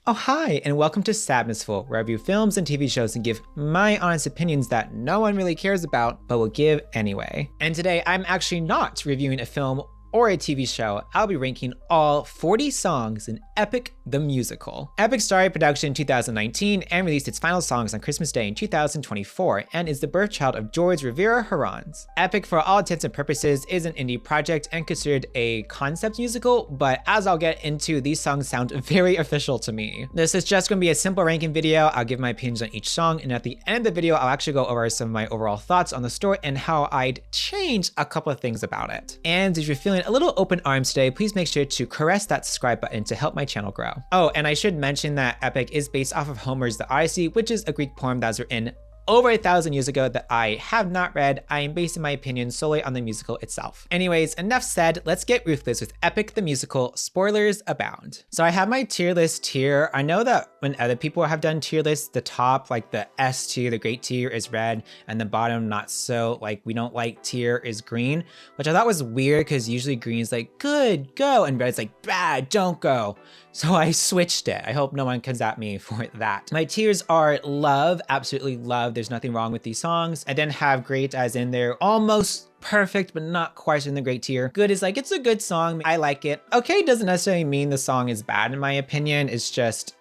Oh hi, and welcome to Sabnessful, where I review films and TV shows and give my honest opinions that no one really cares about, but will give anyway. And today I'm actually not reviewing a film or a TV show. I'll be ranking all 40 songs in Epic the Musical. Epic started production in 2019 and released its final songs on Christmas Day in 2024 and is the birthchild of George Rivera-Herrans. Epic, for all intents and purposes, is an indie project and considered a concept musical, but as I'll get into, these songs sound very official to me. This is just going to be a simple ranking video. I'll give my opinions on each song, and at the end of the video, I'll actually go over some of my overall thoughts on the story and how I'd change a couple of things about it. And if you're feeling a little open arms today, please make sure to caress that subscribe button to help my channel grow. Oh, and I should mention that Epic is based off of Homer's The Odyssey, which is a Greek poem that was written over 1,000 years ago that I have not read. I am basing my opinion solely on the musical itself. Anyways, enough said, let's get ruthless with Epic the Musical. Spoilers abound. So I have my tier list here. I know that when other people have done tier lists, the top, like the S tier, the great tier, is red, and the bottom not so, like we don't like tier, is green, which I thought was weird because usually green is like good, go, and red is like bad, don't go. So I switched it. I hope no one comes at me for that. My tiers are love, absolutely love. There's nothing wrong with these songs. I then have great as in they're almost perfect, but not quite in the great tier. Good is like, it's a good song. I like it. Okay doesn't necessarily mean the song is bad in my opinion. It's just,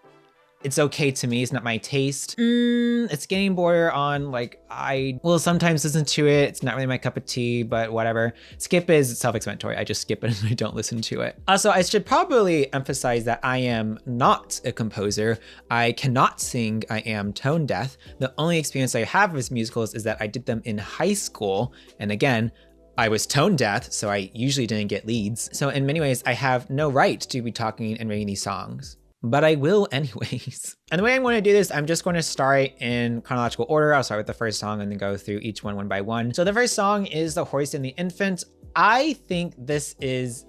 it's okay to me. It's not my taste. It's getting border on like, I will sometimes listen to it. It's not really my cup of tea, but whatever. Skip is self-explanatory. I just skip it and I don't listen to it. Also, I should probably emphasize that I am not a composer. I cannot sing. I am tone deaf. The only experience I have with musicals is that I did them in high school. And again, I was tone deaf, so I usually didn't get leads. So in many ways, I have no right to be talking and rating these songs, but I will anyways. And the way I'm going to do this, I'm just going to start in chronological order. I'll start with the first song and then go through each one by one. So the first song is The Horse and the Infant. I think this is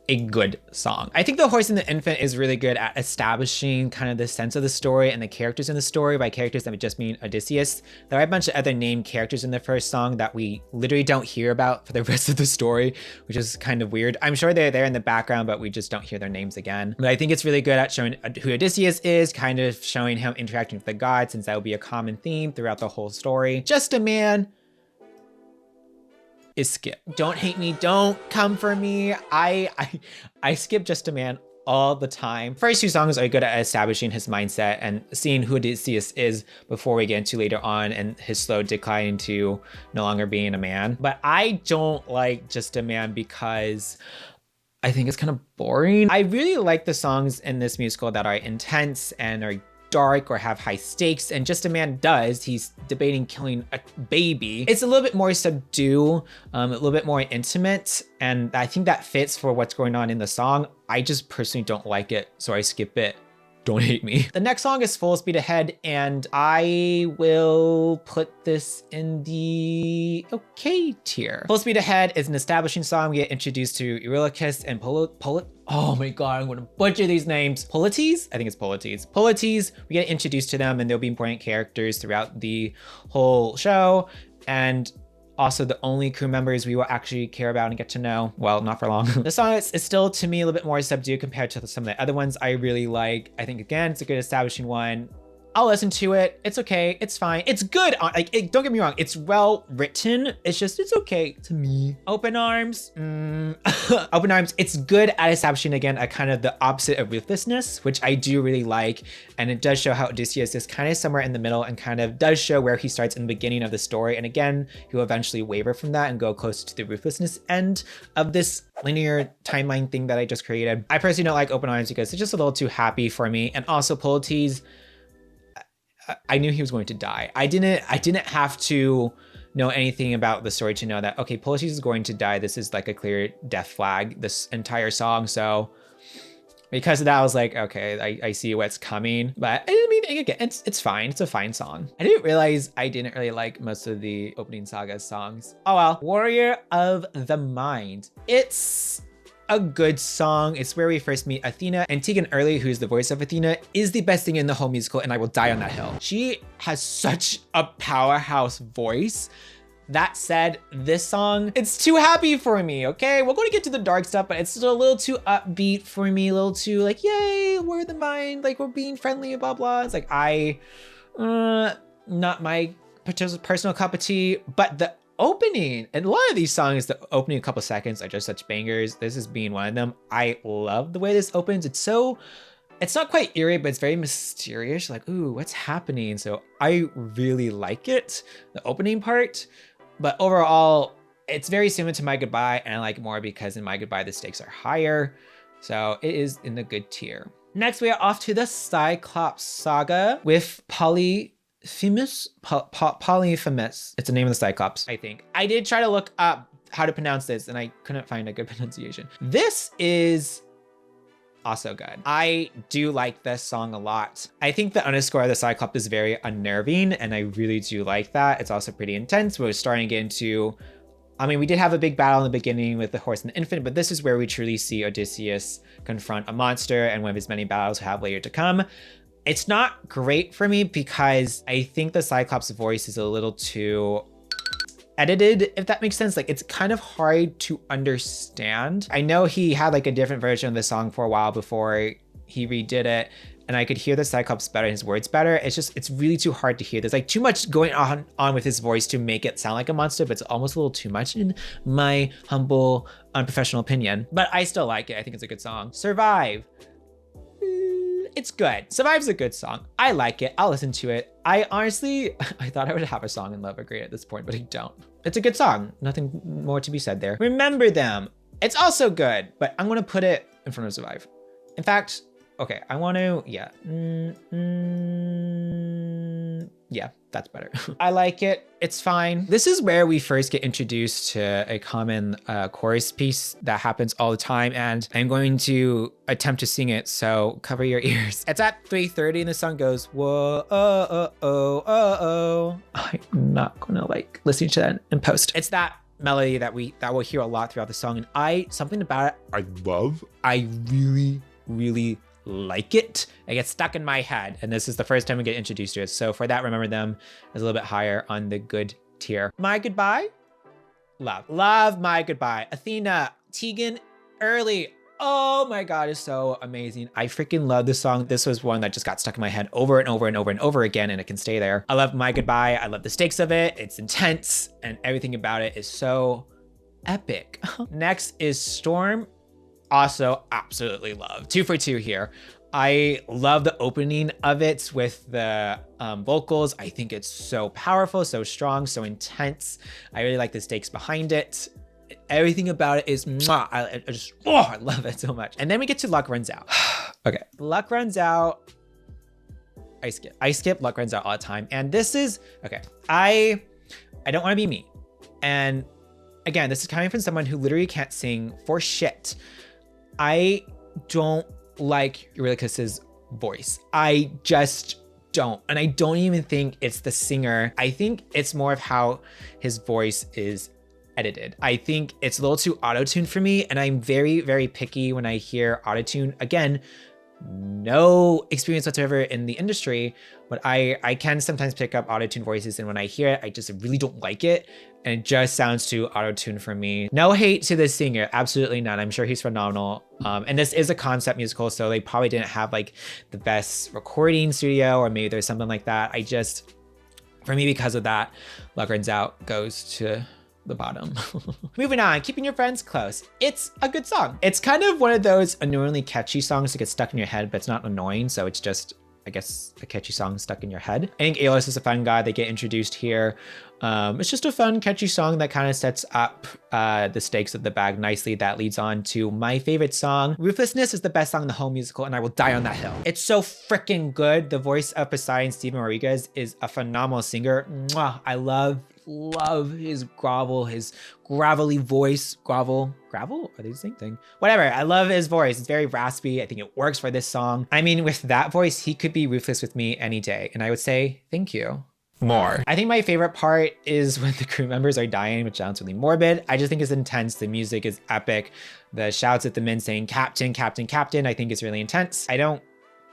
a good song. I think The Horse and the Infant is really good at establishing kind of the sense of the story and the characters in the story. By characters, I would just mean Odysseus. There are a bunch of other named characters in the first song that we literally don't hear about for the rest of the story, which is kind of weird. I'm sure they're there in the background, but we just don't hear their names again. But I think it's really good at showing who Odysseus is, kind of showing him interacting with the gods, since that will be a common theme throughout the whole story. Just a Man is skip. Don't hate me, don't come for me. I skip Just a Man all the time. First two songs are good at establishing his mindset and seeing who Odysseus is before we get into later on and his slow decline into no longer being a man. But I don't like Just a Man because I think it's kind of boring. I really like the songs in this musical that are intense and are dark or have high stakes, and Just a Man does. He's debating killing a baby. It's a little bit more subdued, a little bit more intimate, and I think that fits for what's going on in the song. I just personally don't like it, so I skip it. Don't hate me. The next song is Full Speed Ahead, and I will put this in the okay tier. Full Speed Ahead is an establishing song. We get introduced to Eurylochus and oh my god, I'm gonna butcher these names. Polites? I think it's Polites. Polites, we get introduced to them and they'll be important characters throughout the whole show. And also the only crew members we will actually care about and get to know. Well, not for long. The song is still, to me, a little bit more subdued compared to some of the other ones I really like. I think, again, it's a good establishing one. I'll listen to it. It's okay. It's fine. It's good. Like, don't get me wrong. It's well written. It's just, it's okay to me. Open Arms. Open Arms. It's good at establishing, again, a kind of the opposite of ruthlessness, which I do really like. And it does show how Odysseus is kind of somewhere in the middle and kind of does show where he starts in the beginning of the story. And again, he'll eventually waver from that and go closer to the ruthlessness end of this linear timeline thing that I just created. I personally don't like Open Arms because it's just a little too happy for me. And also Polites, I knew he was going to die. I didn't have to know anything about the story to know that, okay, Polites is going to die. This is like a clear death flag, this entire song. So because of that, I was like, okay, I see what's coming. But I mean, again, it's fine. It's a fine song. I didn't realize I didn't really like most of the opening Saga songs. Oh well. Warrior of the Mind. It's a good song. It's where we first meet Athena, and Tegan Early, who's the voice of Athena, is the best thing in the whole musical, and I will die on that hill. She has such a powerhouse voice That said, this song, it's too happy for me, okay? We're going to get to the dark stuff, but it's still a little too upbeat for me, a little too like, yay, we're the mind, like we're being friendly, blah, blah. It's like, not my personal cup of tea, but the opening, and a lot of these songs, the opening couple seconds are just such bangers. This is being one of them. I love the way this opens. It's not quite eerie, but it's very mysterious. Like, ooh, what's happening? So I really like it, the opening part. But overall, it's very similar to My Goodbye, and I like it more because in My Goodbye, the stakes are higher. So it is in the good tier. Next, we are off to the Cyclops saga with Polyphemus. Polyphemus. It's the name of the Cyclops, I think. I did try to look up how to pronounce this, and I couldn't find a good pronunciation. This is also good. I do like this song a lot. I think the underscore of the Cyclops is very unnerving, and I really do like that. It's also pretty intense. We're starting to get into, I mean, we did have a big battle in the beginning with the horse and the infant, but this is where we truly see Odysseus confront a monster and one of his many battles we have later to come. It's not great for me because I think the Cyclops voice is a little too edited, if that makes sense. Like, it's kind of hard to understand. I know he had like a different version of the song for a while before he redid it, and I could hear the Cyclops better, his words better. It's really too hard to hear. There's like too much going on with his voice to make it sound like a monster, but it's almost a little too much in my humble, unprofessional opinion. But I still like it. I think it's a good song. Survive. It's good. Survive's a good song. I like it. I'll listen to it. I thought I would have a song in Love or Great at this point, but I don't. It's a good song. Nothing more to be said there. Remember Them. It's also good, but I'm gonna put it in front of Survive. In fact, okay, I want to, yeah. Yeah, that's better. I like it. It's fine. This is where we first get introduced to a common chorus piece that happens all the time, and I'm going to attempt to sing it, so cover your ears. It's at 3:30 and the song goes, whoa, oh, oh, oh, oh, oh. I'm not gonna like listen to that in post. It's that melody that we'll hear a lot throughout the song, and something about it I love. I really, really like it. It gets stuck in my head, and this is the first time we get introduced to it. So for that, Remember Them is a little bit higher on the good tier. My Goodbye, love My Goodbye. Athena, Tegan, Early. Oh my God, it's so amazing. I freaking love this song. This was one that just got stuck in my head over and over and over and over again, and it can stay there. I love My Goodbye. I love the stakes of it. It's intense, and everything about it is so epic. Next is Storm. Also absolutely love. 2 for 2 here. I love the opening of it with the vocals. I think it's so powerful, so strong, so intense. I really like the stakes behind it. Everything about it is mwah. I love it so much. And then we get to Luck Runs Out. Okay, Luck Runs Out. I skip Luck Runs Out all the time. And this is, okay, I don't want to be me. And again, this is coming from someone who literally can't sing for shit. I don't like Eurylochus's voice. I just don't. And I don't even think it's the singer. I think it's more of how his voice is edited. I think it's a little too auto-tuned for me, and I'm very, very picky when I hear auto-tune. Again, no experience whatsoever in the industry, but I can sometimes pick up auto-tune voices, and when I hear it, I just really don't like it, and it just sounds too auto-tuned for me. No hate to the singer, absolutely none. I'm sure he's phenomenal. And this is a concept musical, so they probably didn't have like the best recording studio, or maybe there's something like that. For me, because of that, Luck Runs Out goes to the bottom. Moving on, Keeping Your Friends Close. It's a good song. It's kind of one of those annoyingly catchy songs that get stuck in your head, but it's not annoying, so it's just, I guess, a catchy song stuck in your head. I think Aeolus is a fun guy. They get introduced here. It's just a fun, catchy song that kind of sets up the stakes of the bag nicely. That leads on to my favorite song. Ruthlessness is the best song in the whole musical, and I will die on that hill. It's so freaking good. The voice of Poseidon, Steven Rodriguez, is a phenomenal singer. Mwah! I love his gravelly voice. Gravel? Are they the same thing? Whatever, I love his voice. It's very raspy. I think it works for this song. I mean, with that voice, he could be ruthless with me any day, and I would say, thank you. More. I think my favorite part is when the crew members are dying, which sounds really morbid. I just think it's intense. The music is epic. The shouts at the men saying, Captain, Captain, Captain, I think is really intense. I don't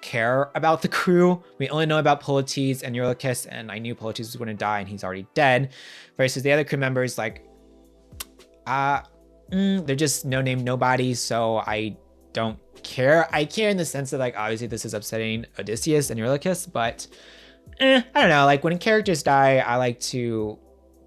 care about the crew. We only know about Polites and Eurylochus, and I knew Polites was going to die and he's already dead. Versus the other crew members, like, they're just no-name nobodies, so I don't care. I care in the sense that, like, obviously this is upsetting Odysseus and Eurylochus, but I don't know. Like, when characters die, I like to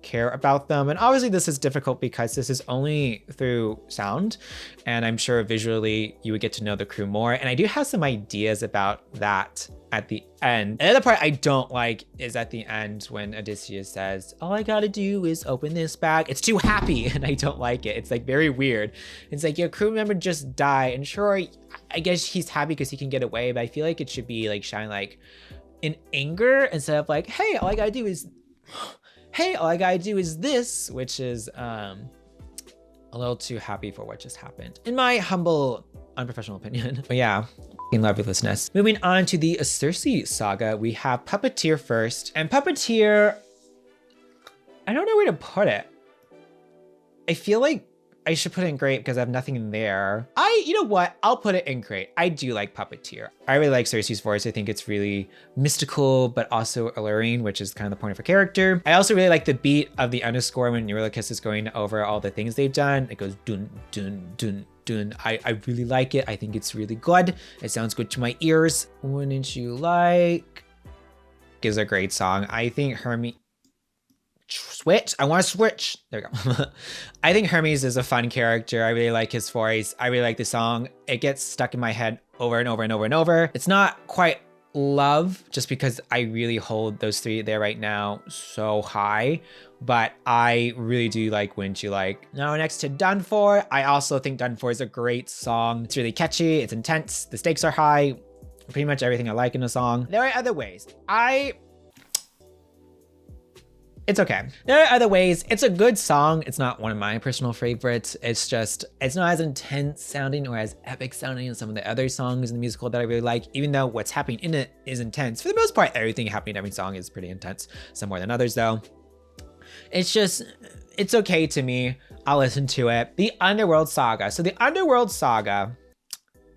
care about them. And obviously this is difficult because this is only through sound, and I'm sure visually you would get to know the crew more. And I do have some ideas about that at the end. Another part I don't like is at the end when Odysseus says, all I gotta do is open this bag. It's too happy, and I don't like it. It's like very weird. It's like your crew member just died, and sure, I guess he's happy because he can get away, but I feel like it should be like shine like in anger instead of like, hey, all I gotta do is this, which is a little too happy for what just happened, in my humble, unprofessional opinion. But yeah, in lovelessness. Moving on to the Circe saga, we have Puppeteer first. And Puppeteer, I don't know where to put it. I feel like I should put it in great because I have nothing in there. You know what? I'll put it in great. I do like Puppeteer. I really like Circe's voice. I think it's really mystical, but also alluring, which is kind of the point of her character. I also really like the beat of the underscore when Eurylochus is going over all the things they've done. It goes dun, dun, dun, dun. I really like it. I think it's really good. It sounds good to my ears. Wouldn't you like? Is a great song. I think switch. I want to switch. There we go. I think Hermes is a fun character. I really like his voice. I really like the song. It gets stuck in my head over and over and over and over. It's not quite love, just because I really hold those three there right now so high, but I really do like Wouldn't You Like. Now next to Done For. I also think Done For is a great song. It's really catchy. It's intense. The stakes are high. Pretty much everything I like in a song. There are other ways. It's okay. There are other ways. It's a good song. It's not one of my personal favorites. It's not as intense sounding or as epic sounding as some of the other songs in the musical that I really like, even though what's happening in it is intense. For the most part, everything happening in every song is pretty intense. Some more than others though. It's okay to me. I'll listen to it. The Underworld Saga. So the Underworld Saga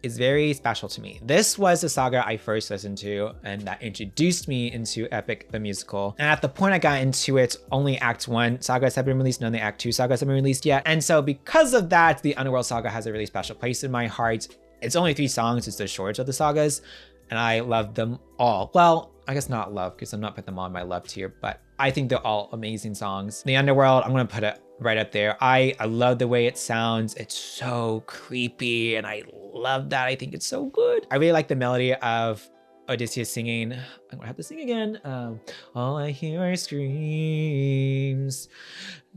is very special to me. This was the saga I first listened to and that introduced me into Epic the Musical. And at the point I got into it, only Act 1 sagas have been released, none of the Act 2 sagas have been released yet. And so because of that, the Underworld Saga has a really special place in my heart. It's only 3 songs, it's the shortest of the sagas, and I love them all. Well, I guess not love, because I'm not putting them on my love tier, but I think they're all amazing songs. The Underworld, I'm gonna put it right up there. I love the way it sounds. It's so creepy, and I love that. I think it's so good. I really like the melody of Odysseus singing. I'm gonna have to sing again. All I hear are screams.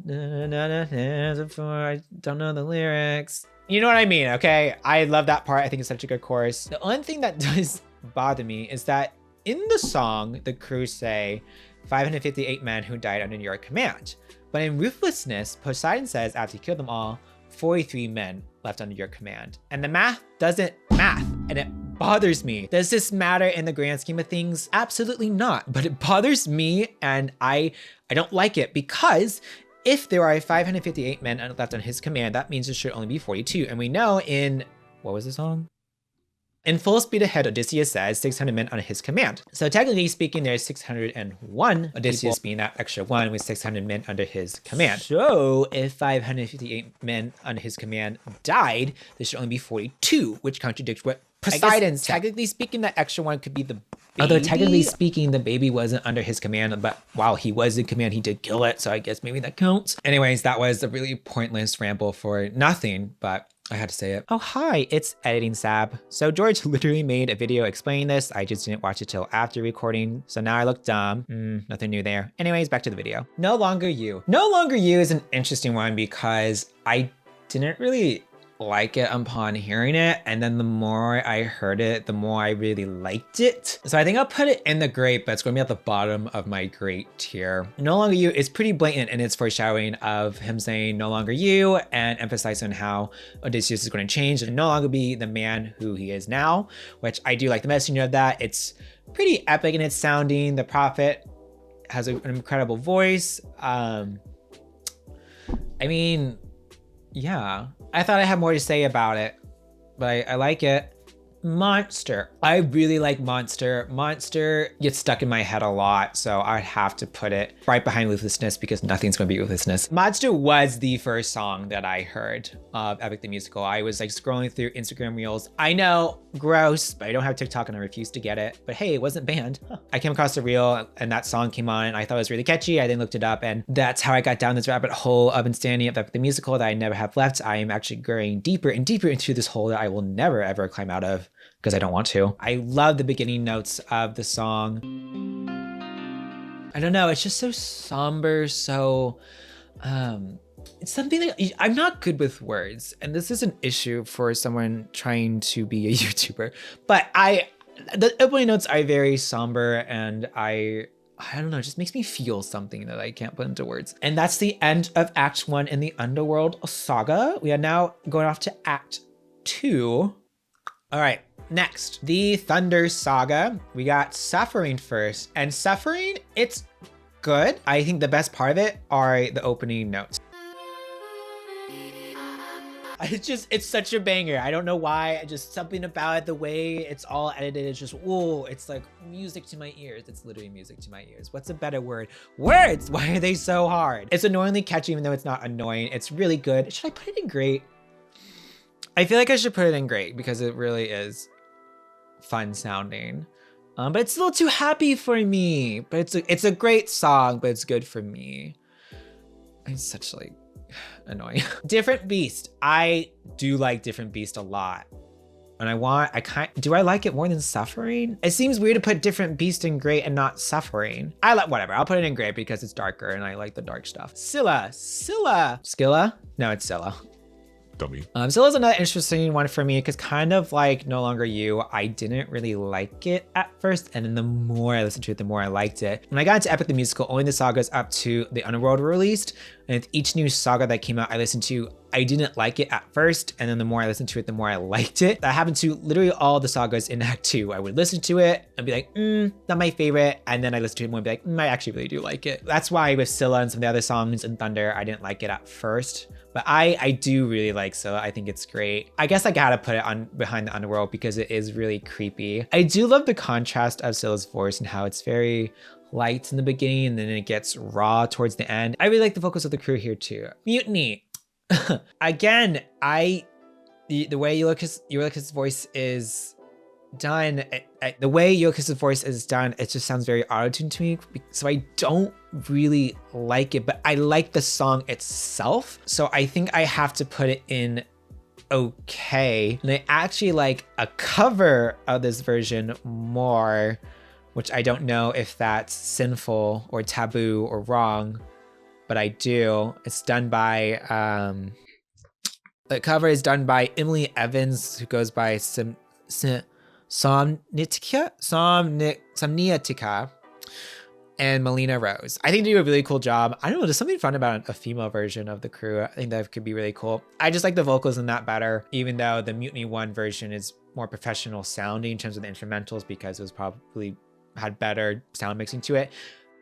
Na, na, na, na, before I don't know the lyrics. You know what I mean, okay? I love that part. I think it's such a good chorus. The only thing that does bother me is that in the song, the crew say 558 men who died under your command. But in Ruthlessness, Poseidon says after he killed them all, 43 men left under your command. And the math doesn't math, and it bothers me. Does this matter in the grand scheme of things? Absolutely not, but it bothers me, and I don't like it, because if there are 558 men left on his command, that means there should only be 42. And we know in, what was the song? In Full Speed Ahead, Odysseus says 600 men under his command. So technically speaking, there's 601. Odysseus being that extra one with 600 men under his command. So if 558 men under his command died, there should only be 42, which contradicts what Poseidon said. Technically speaking, that extra one could be the baby. Although technically speaking, the baby wasn't under his command, but while he was in command, he did kill it. So I guess maybe that counts. Anyways, that was a really pointless ramble for nothing, but I had to say it. Oh, hi, it's Editing Sab. So George literally made a video explaining this. I just didn't watch it till after recording. So now I look dumb. Nothing new there. Anyways, back to the video. No Longer You. No Longer You is an interesting one because I didn't really like it upon hearing it, and then the more I heard it, the more I really liked it. So I think I'll put it in the great, but it's going to be at the bottom of my great tier. No Longer You is pretty blatant in its foreshadowing of him saying no longer you, and emphasizing how Odysseus is going to change and no longer be the man who he is now, which I do like the messaging of that. It's pretty epic in its sounding. The prophet has an incredible voice. I mean, yeah, I thought I had more to say about it, but I like it. Monster. I really like Monster. Monster gets stuck in my head a lot, so I'd have to put it right behind Ruthlessness because nothing's gonna beat Ruthlessness. Monster was the first song that I heard of Epic the Musical. I was like scrolling through Instagram Reels. I know, gross, but I don't have TikTok and I refuse to get it. But hey, it wasn't banned. I came across a reel and that song came on and I thought it was really catchy. I then looked it up and that's how I got down this rabbit hole of understanding of Epic the Musical that I never have left. I am actually going deeper and deeper into this hole that I will never ever climb out of, because I don't want to. I love the beginning notes of the song. I don't know, it's just so somber, so, it's something that I'm not good with words, and this is an issue for someone trying to be a YouTuber, but the opening notes are very somber, and I don't know, it just makes me feel something that I can't put into words. And that's the end of Act 1 in the Underworld saga. We are now going off to Act 2. All right, next, the Thunder Saga. We got Suffering first, and Suffering, it's good. I think the best part of it are the opening notes. It's such a banger. I don't know why, just something about it, the way it's all edited, it's just, whoa, it's like music to my ears. It's literally music to my ears. What's a better word? Words, why are they so hard? It's annoyingly catchy, even though it's not annoying. It's really good. Should I put it in great? I feel like I should put it in great because it really is fun sounding. But it's a little too happy for me. But it's a great song, but it's good for me. I'm such like annoying. Different Beast. I do like Different Beast a lot. And do I like it more than Suffering? It seems weird to put Different Beast in great and not Suffering. Whatever, I'll put it in great because it's darker and I like the dark stuff. Scylla. No, it's Scylla. Dummy. Scylla's another interesting one for me because kind of like No Longer You, I didn't really like it at first, and then the more I listened to it, the more I liked it. When I got into Epic the Musical, only the sagas up to the Underworld were released, and with each new saga that came out I listened to, I didn't like it at first, and then the more I listened to it, the more I liked it. That happened to literally all the sagas in Act 2. I would listen to it and be like, not my favorite, and then I listened to it more and be like, I actually really do like it. That's why with Scylla and some of the other songs in Thunder, I didn't like it at first. But I do really like Scylla. I think it's great. I guess I gotta put it on behind the Underworld because it is really creepy. I do love the contrast of Scylla's voice and how it's very light in the beginning and then it gets raw towards the end. I really like the vocals of the crew here too. Mutiny. Again, the way Ulysses' voice is done, the way Ulysses' voice is done, it just sounds very auto-tuned to me. So I don't really like it, but I like the song itself. So I think I have to put it in okay. And I actually like a cover of this version more, which I don't know if that's sinful or taboo or wrong, but I do. It's done by, the cover is done by Emily Evans, who goes by Somniatica, and Melina Rose. I think they do a really cool job. I don't know, there's something fun about a female version of the crew. I think that could be really cool. I just like the vocals in that better, even though the Mutiny 1 version is more professional sounding in terms of the instrumentals because it was probably had better sound mixing to it.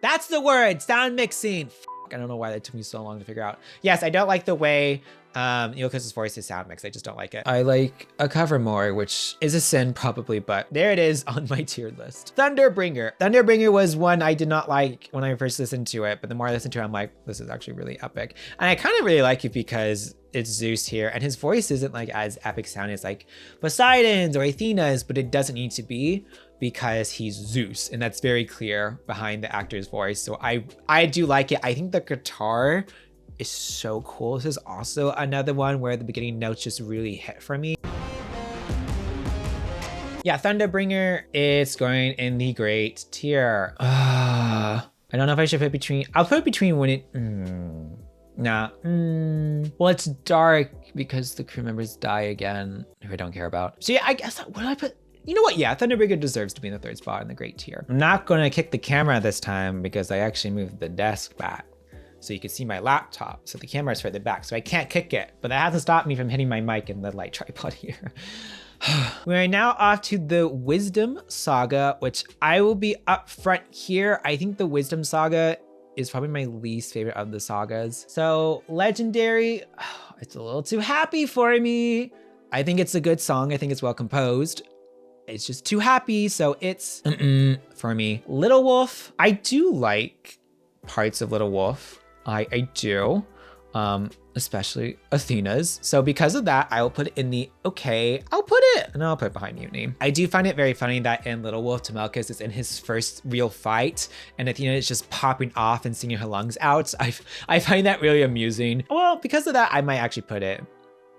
That's the word, sound mixing. I don't know why that took me so long to figure out. Yes, I don't like the way Ulysses' voice is sound mixed. I just don't like it. I like a cover more, which is a sin probably, but there it is on my tiered list. Thunderbringer. Thunderbringer was one I did not like when I first listened to it, but the more I listened to it, I'm like, this is actually really epic. And I kind of really like it because it's Zeus here, and his voice isn't like as epic sounding as like Poseidon's or Athena's, but it doesn't need to be because he's Zeus, and that's very clear behind the actor's voice. So I do like it. I think the guitar is so cool. This is also another one where the beginning notes just really hit for me. Yeah, Thunderbringer is going in the great tier. I don't know if I should put it between, I'll put it between when it, well, it's dark because the crew members die again, who I don't care about. So yeah, I guess, what do I put? You know what? Yeah, Thunderbringer deserves to be in the third spot in the great tier. I'm not gonna kick the camera this time because I actually moved the desk back so you can see my laptop. So the camera's further back, so I can't kick it, but that hasn't stopped me from hitting my mic and the light tripod here. We are now off to the Wisdom Saga, which I will be up front here. I think the Wisdom Saga is probably my least favorite of the sagas. So Legendary, it's a little too happy for me. I think it's a good song. I think it's well composed. it's just too happy. So it's for me. Little Wolf, I do like parts of Little Wolf. I do, especially Athena's. So because of that, I will put it in the okay. I'll put it behind Mutiny. I do find it very funny that in Little Wolf, Temelkus is in his first real fight and Athena is just popping off and singing her lungs out. I find that really amusing. Well, because of that, I might actually put it.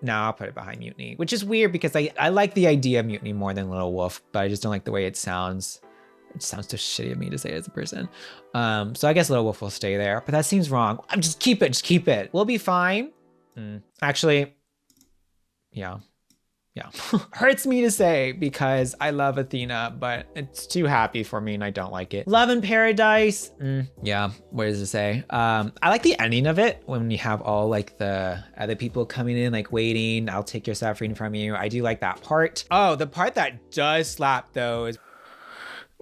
No, I'll put it behind Mutiny, which is weird because I like the idea of Mutiny more than Little Wolf, but I just don't like the way it sounds. It sounds so shitty of me to say as a person. So I guess Little Wolf will stay there, but that seems wrong. Just keep it. We'll be fine. Actually, yeah. Hurts me to say because I love Athena, but it's too happy for me and I don't like it. Love in Paradise. Yeah, what does it say? I like the ending of it when you have all like the other people coming in, like waiting. I'll take your suffering from you. I do like that part. Oh, the part that does slap though is,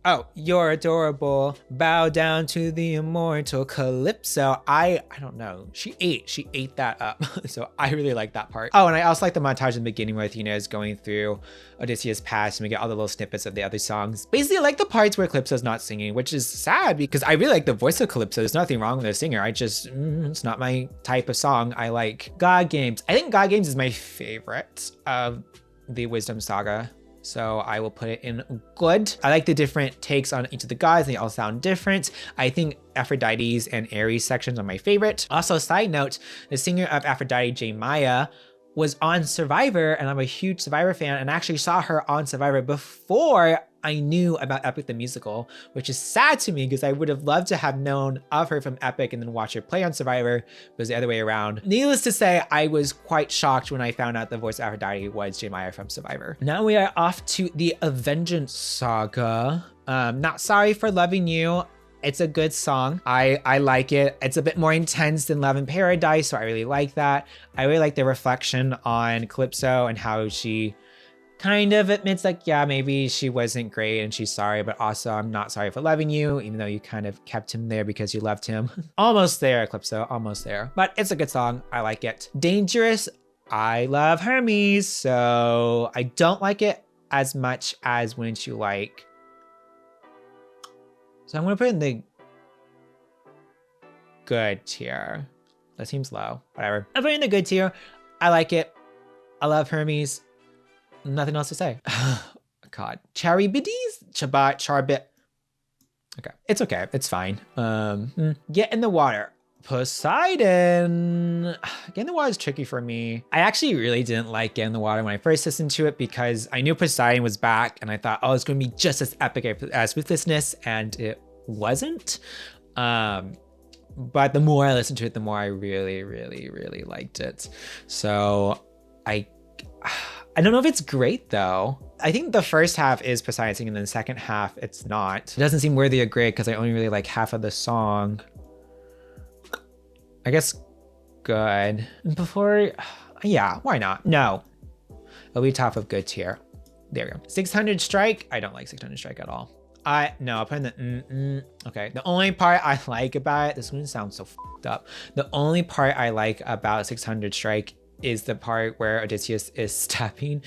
oh, you're adorable. Bow down to the immortal Calypso. I don't know. She ate that up. So I really like that part. Oh, and I also like the montage in the beginning where Athena is going through Odysseus' past and we get all the little snippets of the other songs. Basically, I like the parts where Calypso's not singing, which is sad because I really like the voice of Calypso. There's nothing wrong with the singer. I just, it's not my type of song. I like God Games. I think God Games is my favorite of the Wisdom Saga. So I will put it in good. I like the different takes on each of the gods. They all sound different. I think Aphrodite's and Ares sections are my favorite. Also, side note, the singer of Aphrodite, J. Maya, was on Survivor, and I'm a huge Survivor fan, and I actually saw her on Survivor before I knew about Epic the Musical, which is sad to me because I would have loved to have known of her from Epic and then watch her play on Survivor, but it was the other way around. Needless to say, I was quite shocked when I found out the voice of Aphrodite was J. Maya from Survivor. Now we are off to the Avengance Saga. Not Sorry for Loving You. It's a good song. I like it. It's a bit more intense than Love in Paradise, so I really like that. I really like the reflection on Calypso and how she kind of admits like, yeah, maybe she wasn't great and she's sorry, but also I'm not sorry for loving you, even though you kind of kept him there because you loved him. Almost there, Calypso, almost there. But it's a good song, I like it. Dangerous, I love Hermes, so I don't like it as much as Wouldn't You Like. So I'm gonna put it in the good tier. That seems low, whatever. I'm putting it in the good tier. I like it, I love Hermes. Nothing else to say. God. Charybdis? Charbit. Okay. It's okay. It's fine. Get in the Water. Poseidon. Get in the Water is tricky for me. I actually really didn't like Get in the Water when I first listened to it because I knew Poseidon was back and I thought, oh, it's going to be just as epic as Ruthlessness, and it wasn't. But the more I listened to it, the more I really, really, really liked it. So I don't know if it's great though. I think the first half is Poseidon singing and then the second half it's not. It doesn't seem worthy of great because I only really like half of the song. I guess good. Before, yeah, why not? No. It'll be top of good tier. There we go. 600 Strike. I don't like 600 Strike at all. No, I'll put in the okay. The only part I like about it, this one sounds so fucked up. The only part I like about 600 Strike is the part where Odysseus is stabbing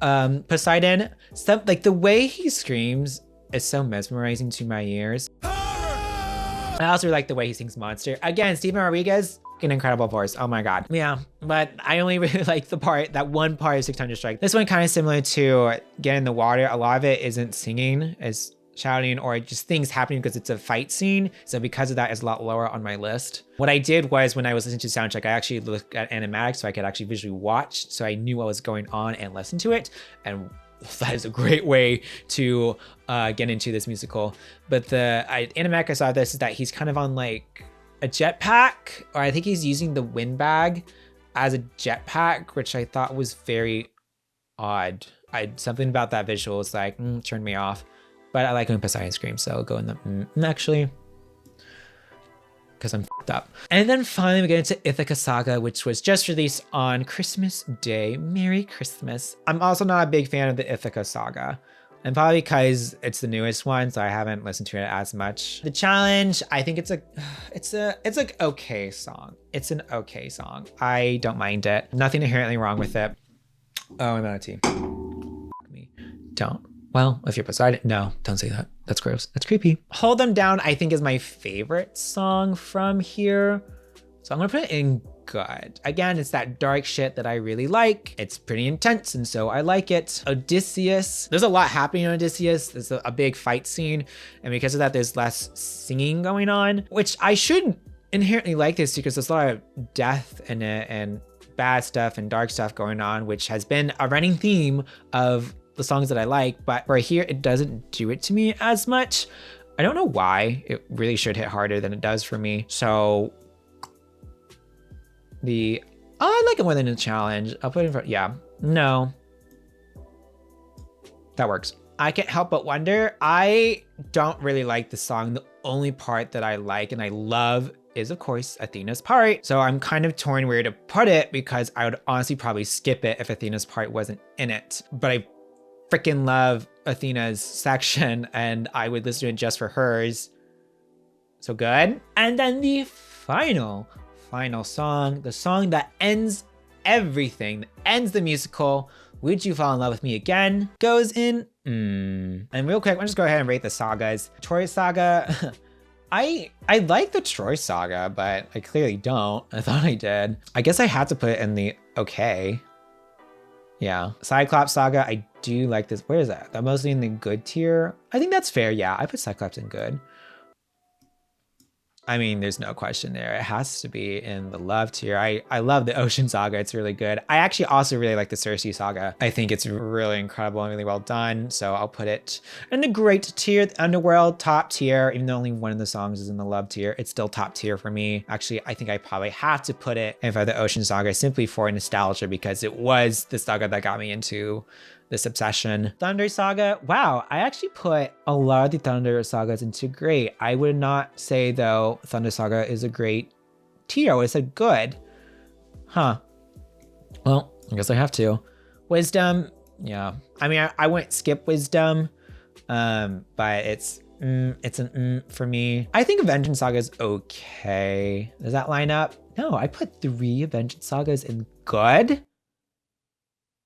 Poseidon. Stuff like the way he screams is so mesmerizing to my ears. I also like the way he sings Monster. Again, Steven Rodriguez, an incredible voice. Oh my God. Yeah, but I only really like the part, that one part of 600 Strike. This one kind of similar to Get in the Water. A lot of it isn't singing, it's shouting or just things happening because it's a fight scene. So because of that, it's a lot lower on my list. What I did was when I was listening to soundtrack, I actually looked at animatics so I could actually visually watch. So I knew what was going on and listen to it. And that is a great way to get into this musical. But the animatic I saw this is that he's kind of on like a jetpack, or I think he's using the windbag as a jetpack, which I thought was very odd. Something about that visual is like, turned me off. But I like when Poseidon screams, so I'll go in the, actually, because I'm f***ed up. And then finally we get into Ithaca Saga, which was just released on Christmas Day. Merry Christmas. I'm also not a big fan of the Ithaca Saga, and probably because it's the newest one, so I haven't listened to it as much. The challenge, I think it's an okay song. It's an okay song. I don't mind it. Nothing inherently wrong with it. Oh, I'm out of tea. Me. Don't. Well, if you're Poseidon, no, don't say that. That's gross. That's creepy. Hold Them Down, I think, is my favorite song from here. So I'm gonna put it in good. Again, it's that dark shit that I really like. It's pretty intense, and so I like it. Odysseus, there's a lot happening in Odysseus. There's a big fight scene, and because of that, there's less singing going on, which I should inherently like this because there's a lot of death in it and bad stuff and dark stuff going on, which has been a running theme of the songs that I like, but for here, it doesn't do it to me as much. I don't know why. It really should hit harder than it does for me. So I like it more than a challenge. I'll put it in front. Yeah, no, that works. I can't help but wonder. I don't really like the song. The only part that I like and I love is, of course, Athena's part. So I'm kind of torn where to put it because I would honestly probably skip it if Athena's part wasn't in it. But I freaking love Athena's section and I would listen to it just for hers. So good. And then the final song, the song that ends everything, that ends the musical, Would You Fall in Love with Me Again, goes in And real quick, I'll just go ahead and rate the sagas. Troy Saga, I like the Troy Saga, but I clearly don't. I thought I did. I guess I had to put it in the okay. Yeah. Cyclops Saga, I do like this. Where is that? That mostly in the good tier. I think that's fair. Yeah, I put Cyclops in good. I mean, there's no question there. It has to be in the love tier. I love the Ocean Saga. It's really good. I actually also really like the Circe Saga. I think it's really incredible and really well done. So I'll put it in the great tier, the Underworld top tier. Even though only one of the songs is in the love tier, it's still top tier for me. Actually, I think I probably have to put it in for the Ocean Saga simply for nostalgia because it was the saga that got me into this obsession. Thunder Saga, wow, I actually put a lot of the Thunder Sagas into great. I would not say though Thunder Saga is a great tier. I would have said good. Huh. Well, I guess I have to. Wisdom, yeah. I mean, I wouldn't skip Wisdom, but it's an for me. I think Vengeance Saga is okay. Does that line up? No, I put 3 Vengeance Sagas in good.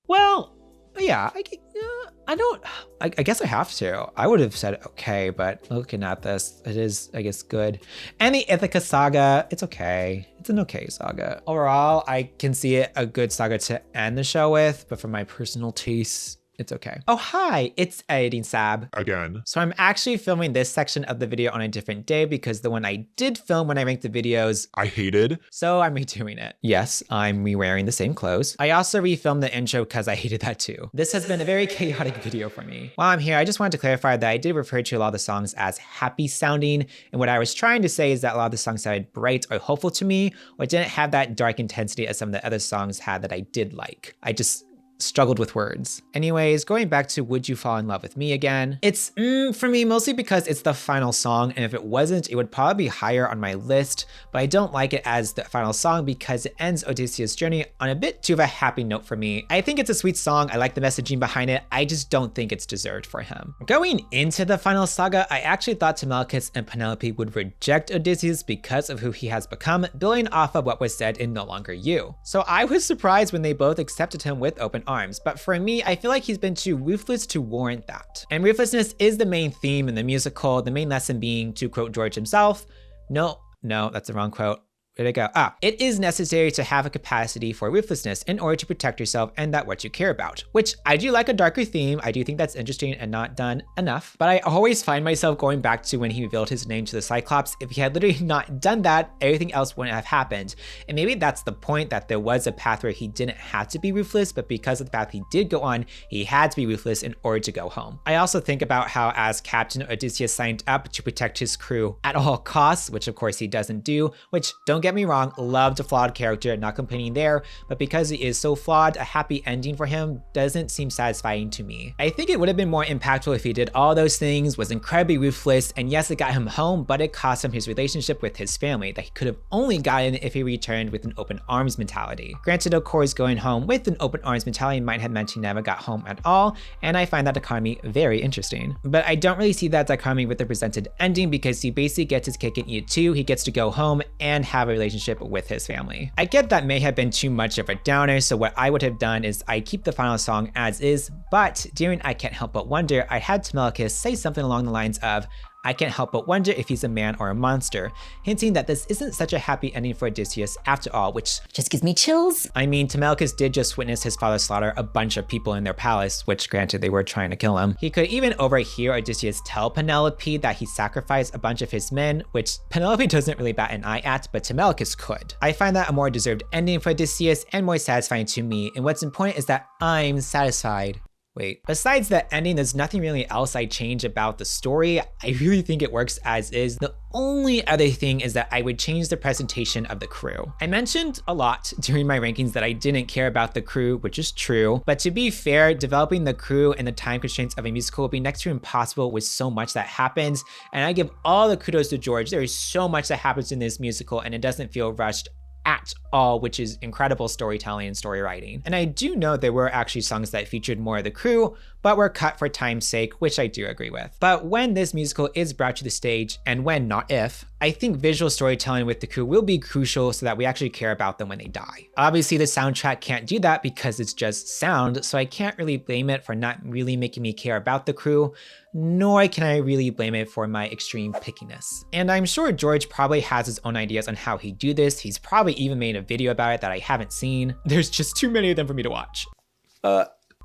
Well, yeah, I guess I have to. I would have said okay, but looking at this, it is, I guess, good. And the Ithaca Saga, it's okay. It's an okay saga. Overall, I can see it a good saga to end the show with, but for my personal taste, it's okay. Oh, hi, it's Editing Sab. Again. So I'm actually filming this section of the video on a different day because the one I did film when I ranked the videos, I hated. So I'm redoing it. Yes, I'm re-wearing the same clothes. I also refilmed the intro because I hated that too. This has been a very chaotic video for me. While I'm here, I just wanted to clarify that I did refer to a lot of the songs as happy sounding. And what I was trying to say is that a lot of the songs sounded bright or hopeful to me, or didn't have that dark intensity as some of the other songs had that I did like. I just struggled with words. Anyways, going back to Would You Fall in Love with Me Again, it's for me mostly because it's the final song, and if it wasn't, it would probably be higher on my list, but I don't like it as the final song because it ends Odysseus' journey on a bit too of a happy note for me. I think it's a sweet song, I like the messaging behind it, I just don't think it's deserved for him. Going into the final saga, I actually thought Telemachus and Penelope would reject Odysseus because of who he has become, building off of what was said in No Longer You. So I was surprised when they both accepted him with open arms, but for me, I feel like he's been too ruthless to warrant that. And ruthlessness is the main theme in the musical, the main lesson being, to quote George himself, no, that's the wrong quote. Where'd it go? It is necessary to have a capacity for ruthlessness in order to protect yourself and that what you care about, which I do like a darker theme. I do think that's interesting and not done enough, but I always find myself going back to when he revealed his name to the Cyclops. If he had literally not done that, everything else wouldn't have happened. And maybe that's the point, that there was a path where he didn't have to be ruthless, but because of the path he did go on, he had to be ruthless in order to go home. I also think about how as Captain Odysseus signed up to protect his crew at all costs, which of course he doesn't do, which don't get me wrong, loved a flawed character, not complaining there, but because he is so flawed, a happy ending for him doesn't seem satisfying to me. I think it would have been more impactful if he did all those things, was incredibly ruthless, and yes, it got him home, but it cost him his relationship with his family that he could have only gotten if he returned with an open arms mentality. Granted, of course, going home with an open arms mentality might have meant he never got home at all, and I find that dichotomy very interesting. But I don't really see that dichotomy with the presented ending because he basically gets his cake and eat it too. He gets to go home and have a relationship with his family. I get that may have been too much of a downer, so what I would have done is I keep the final song as is, but during I Can't Help But Wonder, I had Telemachus say something along the lines of, "I can't help but wonder if he's a man or a monster," hinting that this isn't such a happy ending for Odysseus after all, which just gives me chills. I mean, Telemachus did just witness his father slaughter a bunch of people in their palace, which granted they were trying to kill him. He could even overhear Odysseus tell Penelope that he sacrificed a bunch of his men, which Penelope doesn't really bat an eye at, but Telemachus could. I find that a more deserved ending for Odysseus and more satisfying to me, and what's important is that I'm satisfied. Wait, besides the ending, there's nothing really else I change about the story. I really think it works as is. The only other thing is that I would change the presentation of the crew. I mentioned a lot during my rankings that I didn't care about the crew, which is true, but to be fair, developing the crew and the time constraints of a musical would be next to impossible with so much that happens, and I give all the kudos to George. There is so much that happens in this musical and it doesn't feel rushed at all, which is incredible storytelling and story writing. And I do know there were actually songs that featured more of the crew, but were cut for time's sake, which I do agree with. But when this musical is brought to the stage, and when, not if, I think visual storytelling with the crew will be crucial so that we actually care about them when they die. Obviously, the soundtrack can't do that because it's just sound, so I can't really blame it for not really making me care about the crew, nor can I really blame it for my extreme pickiness. And I'm sure George probably has his own ideas on how he'd do this. He's probably even made a video about it that I haven't seen. There's just too many of them for me to watch.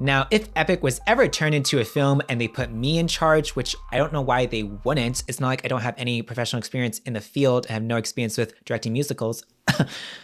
Now, if Epic was ever turned into a film and they put me in charge, which I don't know why they wouldn't, it's not like I don't have any professional experience in the field, I have no experience with directing musicals.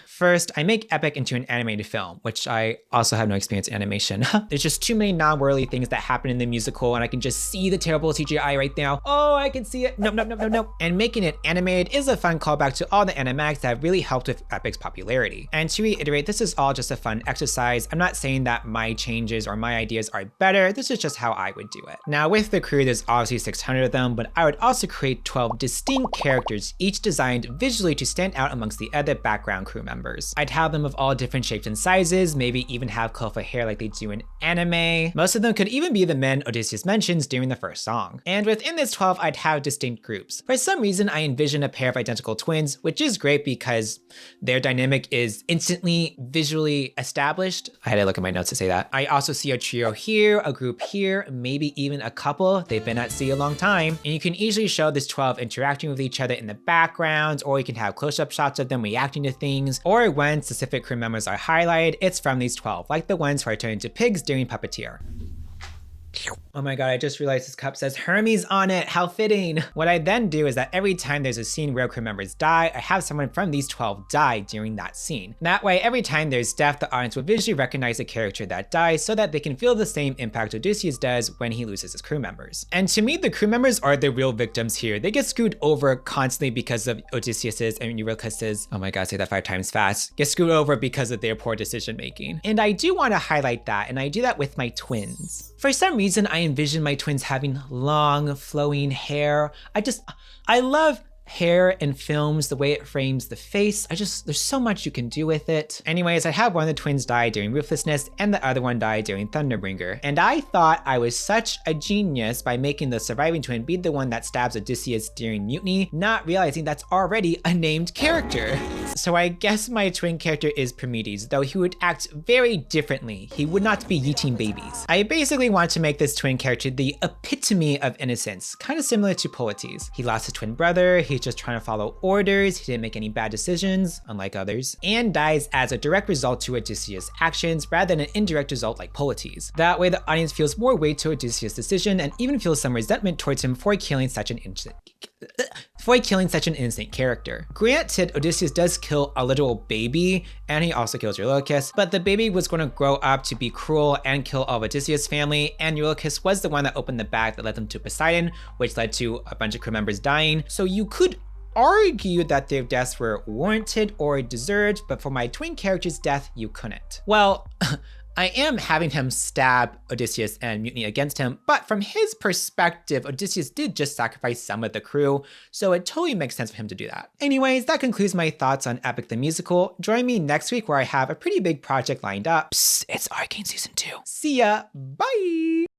First, I make Epic into an animated film, which I also have no experience in animation. There's just too many non-worldly things that happen in the musical, and I can just see the terrible CGI right now. Oh, I can see it. No, no, no, no, no. And making it animated is a fun callback to all the animatics that have really helped with Epic's popularity. And to reiterate, this is all just a fun exercise. I'm not saying that my changes or my ideas are better. This is just how I would do it. Now, with the crew, there's obviously 600 of them, but I would also create 12 distinct characters, each designed visually to stand out amongst the other background crew members. I'd have them of all different shapes and sizes, maybe even have colorful hair like they do in anime. Most of them could even be the men Odysseus mentions during the first song. And within this 12, I'd have distinct groups. For some reason, I envision a pair of identical twins, which is great because their dynamic is instantly visually established. I had to look at my notes to say that. I also see a trio here, a group here, maybe even a couple. They've been at sea a long time. And you can easily show this 12 interacting with each other in the background, or you can have close-up shots of them reacting to things, or when specific crew members are highlighted, it's from these 12, like the ones who are turned into pigs during Puppeteer. Oh my god, I just realized this cup says Hermes on it, how fitting. What I then do is that every time there's a scene where crew members die, I have someone from these 12 die during that scene. That way, every time there's death, the audience will visually recognize the character that dies so that they can feel the same impact Odysseus does when he loses his crew members. And to me, the crew members are the real victims here. They get screwed over constantly because of Odysseus's and Eurylochus's, oh my god, say that 5 times fast, get screwed over because of their poor decision making. And I do want to highlight that, and I do that with my twins. For some reason, I envision my twins having long, flowing hair. I love hair in films, the way it frames the face. There's so much you can do with it. Anyways, I have one of the twins die during Ruthlessness and the other one die during Thunderbringer. And I thought I was such a genius by making the surviving twin be the one that stabs Odysseus during Mutiny, not realizing that's already a named character. So I guess my twin character is Prometheus, though he would act very differently. He would not be yeeting babies. I basically want to make this twin character the epitome of innocence, kind of similar to Polites. He lost a twin brother, he's just trying to follow orders, he didn't make any bad decisions, unlike others, and dies as a direct result to Odysseus' actions rather than an indirect result like Polites. That way the audience feels more weight to Odysseus' decision and even feels some resentment towards him for killing such an innocent character. Granted, Odysseus does kill a literal baby, and he also kills Eurylochus, but the baby was going to grow up to be cruel and kill all of Odysseus' family, and Eurylochus was the one that opened the bag that led them to Poseidon, which led to a bunch of crew members dying. So you could argue that their deaths were warranted or deserved, but for my twin character's death, you couldn't. Well, I am having him stab Odysseus and mutiny against him, but from his perspective, Odysseus did just sacrifice some of the crew, so it totally makes sense for him to do that. Anyways, that concludes my thoughts on Epic the Musical. Join me next week where I have a pretty big project lined up. Psst, it's Arcane Season 2. See ya, bye!